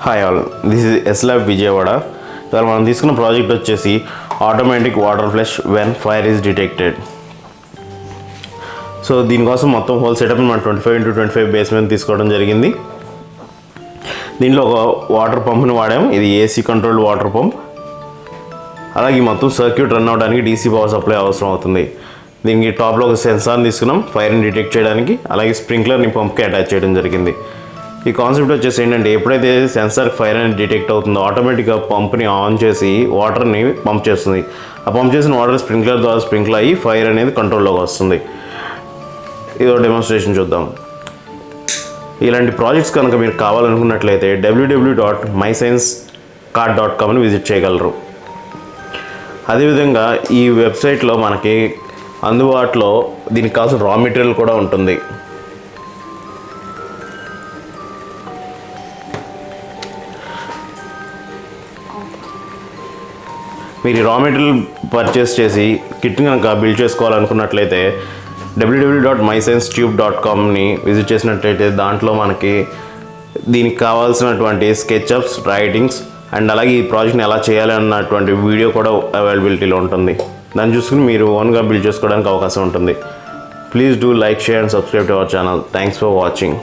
Hi all, this is ఎస్లాబ్ Vijayawada. ఇవాళ మనం తీసుకున్న ప్రాజెక్ట్ వచ్చేసి automatic water flush when fire is detected. So దీనికోసం మొత్తం హోల్ సెటప్ మనం 25x25 బేస్మెంట్ తీసుకోవడం జరిగింది. దీంట్లో ఒక వాటర్ పంప్ని వాడాము. ఇది ఏసీ కంట్రోల్డ్ వాటర్ పంప్. అలాగే మొత్తం సర్క్యూట్ రన్ అవ్వడానికి డీసీ పవర్ సప్లై అవసరం అవుతుంది. దీనికి టాప్లో ఒక సెన్సార్ని తీసుకున్నాం ఫైర్ని డిటెక్ట్ చేయడానికి. అలాగే స్ప్రింక్లర్ని పంప్కి అటాచ్ చేయడం జరిగింది. ఈ కాన్సెప్ట్ వచ్చేసి ఏంటంటే, ఎప్పుడైతే సెన్సార్ ఫైర్ అనేది డిటెక్ట్ అవుతుందో ఆటోమేటిక్గా పంప్ని ఆన్ చేసి వాటర్ని పంప్ చేస్తుంది. ఆ పంప్ చేసిన వాటర్ స్ప్రింక్లర్ ద్వారా స్ప్రింక్లర్ అయ్యి ఫైర్ అనేది కంట్రోల్లోకి వస్తుంది. ఇదో డెమోన్స్ట్రేషన్ చూద్దాం. ఇలాంటి ప్రాజెక్ట్స్ కనుక మీరు కావాలనుకున్నట్లయితే www.mysciencecart.comని విజిట్ చేయగలరు. అదేవిధంగా ఈ వెబ్సైట్లో మనకి అందుబాటులో దీనికి కావాల్సిన రా మెటీరియల్ కూడా ఉంటుంది. మీరు రా మెటీరియల్ పర్చేస్ చేసి కిట్ని కనుక బిల్డ్ చేసుకోవాలనుకున్నట్లయితే www.mysciencetube.comని విజిట్ చేసినట్లయితే దాంట్లో మనకి దీనికి కావాల్సినటువంటి స్కెచ్అప్స్, రైటింగ్స్ అండ్ అలాగే ఈ ప్రాజెక్ట్ని ఎలా చేయాలి అన్నటువంటి వీడియో కూడా అవైలబిలిటీలో ఉంటుంది. దాన్ని చూసుకుని మీరు ఓన్గా బిల్డ్ చేసుకోవడానికి అవకాశం ఉంటుంది. Please do like, share and subscribe to our channel. Thanks for watching.